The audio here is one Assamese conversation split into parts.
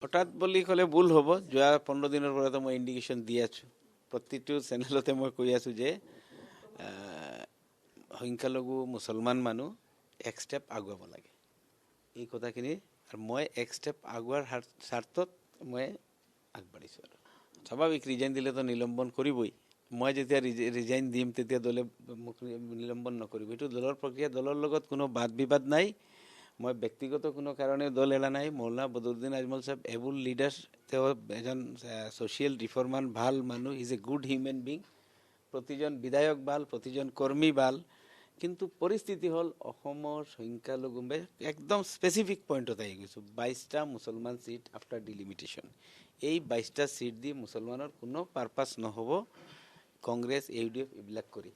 হঠাৎ বুলি ক'লে ভুল হ'ব। যোৱা 15 দিনৰ পৰাতো মই ইণ্ডিকেশ্যন দি আছোঁ, প্ৰতিটো চেনেলতে মই কৈ আছোঁ যে সংখ্যালঘু মুছলমান মানুহ এক ষ্টেপ আগুৱাব লাগে, এই কথাখিনি। আৰু মই এক ষ্টেপ আগুৱাৰ স্বাৰ্থত মই আগবাঢ়িছোঁ। আৰু স্বাভাৱিক ৰিজাইন দিলেতো নিলম্বন কৰিবই। মই যেতিয়া ৰিজাইন দিম তেতিয়া দলে মোক নিলম্বন নকৰিব, এইটো দলৰ প্ৰক্ৰিয়া। দলৰ লগত কোনো বাদ বিবাদ নাই। মই ব্যক্তিগত কোনো কাৰণে দল এৰা নাই। মৌলানা বদৰুদ্দিন আজমল সাহেব এবুল লিডাৰ, তেওঁ এজন ছ'চিয়েল ৰিফৰ্মাৰ, ভাল মানুহ, is a good human being. প্ৰতিজন বিধায়ক ভাল, প্ৰতিজন কৰ্মী ভাল, কিন্তু পৰিস্থিতি হ'ল অসমৰ সংখ্যালঘু একদম স্পেচিফিক পইণ্টত আহি গৈছোঁ। 22টা মুছলমান চিট আফটাৰ ডিলিমিটেশ্যন। এই 22টা চিট দি মুছলমানৰ কোনো পাৰপাছ নহ'ব কংগ্ৰেছ UDF এইবিলাক কৰি।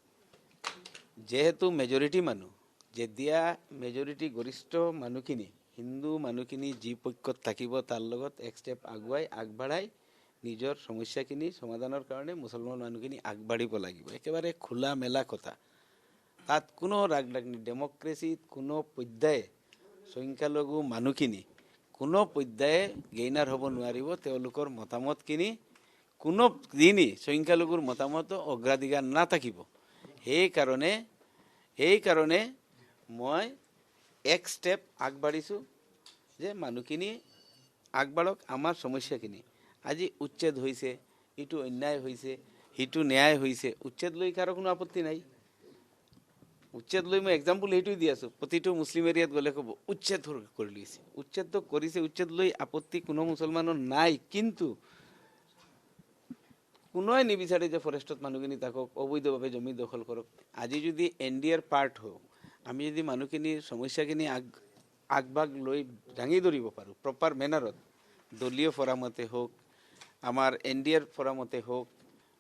যেহেতু মেজৰিটি মানুহ, যেতিয়া মেজৰিটি গৰিষ্ঠ মানুহখিনি, হিন্দু মানুহখিনি যি পক্ষত থাকিব তাৰ লগত এক ষ্টেপ আগবঢ়াই নিজৰ সমস্যাখিনি সমাধানৰ কাৰণে মুছলমান মানুহখিনি আগবাঢ়িব লাগিব। একেবাৰে খোলা মেলা কথা, তাত কোনো ৰাগ নাই। ডেমক্ৰেচিত কোনো পৰ্যায়ে সংখ্যালঘু মানুহখিনি কোনো পৰ্যায়ে গেইনাৰ হ'ব নোৱাৰিব। তেওঁলোকৰ মতামতখিনি কোনো দিনই সংখ্যালঘুৰ মতামতো অগ্ৰাধিকাৰ নাথাকিব। সেইকাৰণে মই এক ষ্টেপ আগবাঢ়িছোঁ যে মানুহখিনি আগবাঢ়ক, আমাৰ সমস্যাখিনি। আজি উচ্ছেদ হৈছে, ইটো অন্যায় হৈছে, সিটো ন্যায় হৈছে, উচ্ছেদ লৈ কাৰো কোনো আপত্তি নাই। উচ্ছেদ লৈ মই এক্সাম্পল সেইটোৱে দি আছোঁ। প্ৰতিটো মুছলিম এৰিয়াত গ'লে ক'ব উচ্ছেদ কৰি লৈছে, উচ্ছেদটো কৰিছে, উচ্ছেদ লৈ আপত্তি কোনো মুছলমানৰ নাই। কিন্তু কোনোৱে নিবিচাৰে যে ফৰেষ্টত মানুহখিনি থাকক, অবৈধভাৱে জমি দখল কৰক। আজি যদি NDAৰ পাৰ্ট হওঁ, আমি যদি মানুহখিনিৰ সমস্যাখিনি আগভাগ লৈ দাঙি ধৰিব পাৰোঁ প্ৰপাৰ মেনাৰত, দলীয় ফৰামতে হওক, আমাৰ NDAৰ ফৰামতে হওক,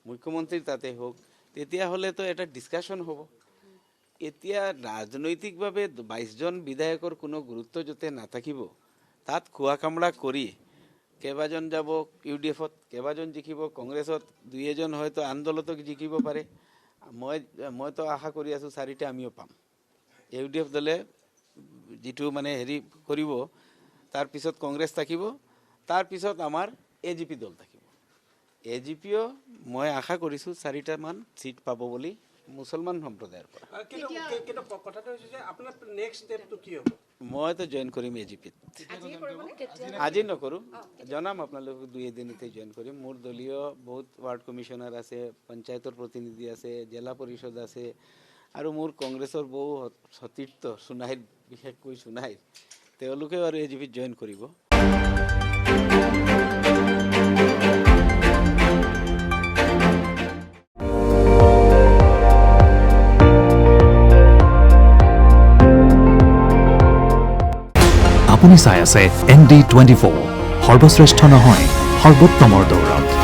মুখ্যমন্ত্ৰীৰ তাতে হওক, তেতিয়াহ'লেতো এটা ডিছকাশ্যন হ'ব। এতিয়া ৰাজনৈতিকভাৱে 22জন বিধায়কৰ কোনো গুৰুত্ব যাতে নাথাকিব, তাত খোৱা কামৰা কৰি কেইবাজন যাব UDFত, কেইবাজন জিকিব কংগ্ৰেছত, 2-এজন হয়তো আন দলতো জিকিব পাৰে। মইতো আশা কৰি আছোঁ 4টা আমিও পাম। UDF দলে যিটো মানে হেৰি কৰিব, তাৰপিছত কংগ্ৰেছ থাকিব, তাৰপিছত আমাৰ AGP দল থাকিব। AGPও মই আশা কৰিছোঁ 4টামান চিট পাব বুলি মুছলমান সম্প্ৰদায়ৰ পৰা। মইতো জইন কৰিম AGPত। আজি নকৰোঁ, জনাম আপোনালোকক 2-এদিনতে জইন কৰিম। মোৰ দলীয় বহুত ৱাৰ্ড কমিশ্যনাৰ আছে, পঞ্চায়তৰ প্ৰতিনিধি আছে, জিলা পৰিষদ আছে, আৰু মোৰ কংগ্ৰেছৰ বহু সতীৰ্থ সোণাইৰ, বিশেষকৈ সোণাইৰ, তেওঁলোকেও আৰু AGPত জইন কৰিব। আপুনি চাই আছে ND24, সৰ্বশ্ৰেষ্ঠ নহয় সৰ্বোত্তমৰ দৌৰত।